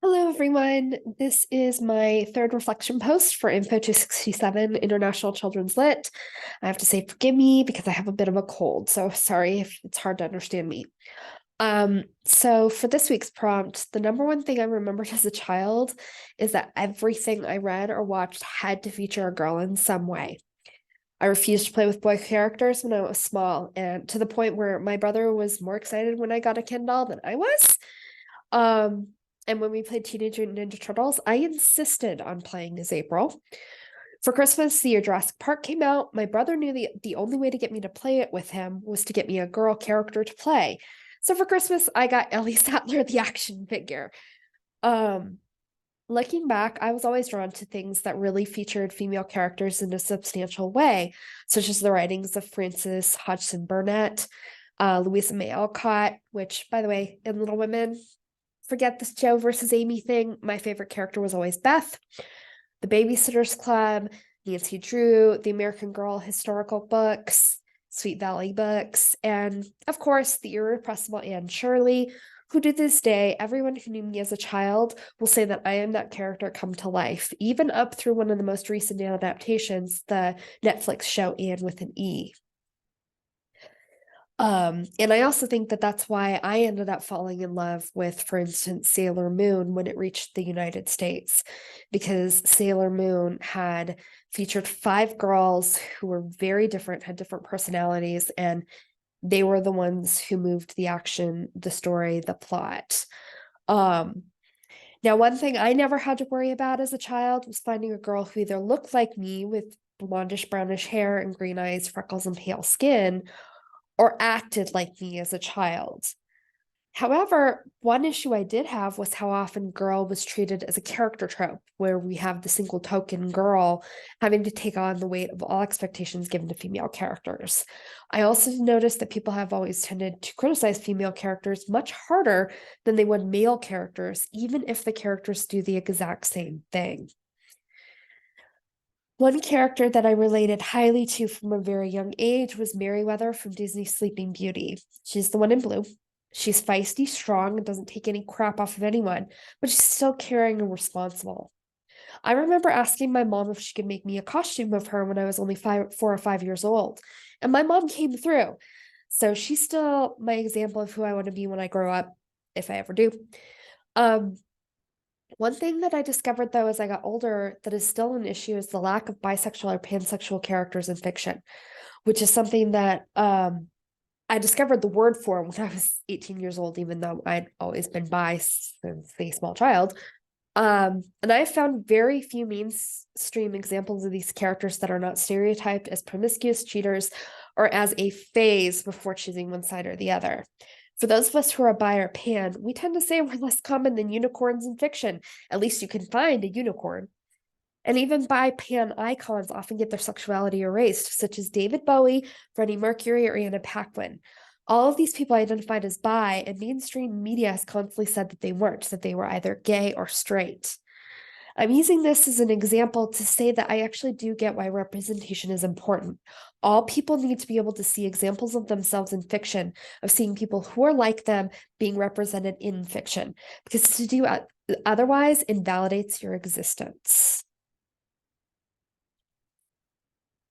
Hello, everyone. This is my third reflection post for Info 267 International Children's Lit. I have to say, forgive me because I have a bit of a cold, so sorry if it's hard to understand me. So for this week's prompt, the number one thing I remembered as a child is that everything I read or watched had to feature a girl in some way. I refused to play with boy characters when I was small, and to the point where my brother was more excited when I got a Ken doll than I was. Um, and when we played Teenage Mutant Ninja Turtles, I insisted on playing as April. For Christmas, the year Jurassic Park came out, my brother knew the only way to get me to play it with him was to get me a girl character to play. So for Christmas, I got Ellie Sattler, the action figure. Um, Looking back, I was always drawn to things that really featured female characters in a substantial way, such as the writings of Frances Hodgson Burnett, Louisa May Alcott, which, by the way, in Little Women, forget this Joe versus Amy thing. My favorite character was always Beth. The Babysitter's Club, Nancy Drew, the American Girl historical books, Sweet Valley books, and of course, the irrepressible Anne Shirley, who to this day, everyone who knew me as a child will say that I am that character come to life, even up through one of the most recent adaptations, the Netflix show Anne with an E. And I also think that that's why I ended up falling in love with, for instance, Sailor Moon when it reached the United States, because Sailor Moon had featured five girls who were very different, had different personalities, and they were the ones who moved the action, the story, the plot. Now, one thing I never had to worry about as a child was finding a girl who either looked like me with blondish brownish hair and green eyes, freckles, and pale skin, or acted like me as a child. However, one issue I did have was how often girl was treated as a character trope, where we have the single token girl having to take on the weight of all expectations given to female characters. I also noticed that people have always tended to criticize female characters much harder than they would male characters, even if the characters do the exact same thing. One character that I related highly to from a very young age was Merryweather from Disney's Sleeping Beauty. She's the one in blue. She's feisty, strong, and doesn't take any crap off of anyone, but she's still caring and responsible. I remember asking my mom if she could make me a costume of her when I was only 4 or 5 years old, and my mom came through. So she's still my example of who I want to be when I grow up, if I ever do. One thing that I discovered, though, as I got older that is still an issue is the lack of bisexual or pansexual characters in fiction, which is something that I discovered the word for when I was 18 years old, even though I'd always been bi since a small child. And I found very few mainstream examples of these characters that are not stereotyped as promiscuous cheaters or as a phase before choosing one side or the other. For those of us who are bi or pan, we tend to say we're less common than unicorns in fiction. At least you can find a unicorn. And even bi pan icons often get their sexuality erased, such as David Bowie, Freddie Mercury, or Anna Paquin. All of these people identified as bi, and mainstream media has constantly said that they weren't, that they were either gay or straight. I'm using this as an example to say that I actually do get why representation is important. All people need to be able to see examples of themselves in fiction, of seeing people who are like them being represented in fiction, because to do otherwise invalidates your existence.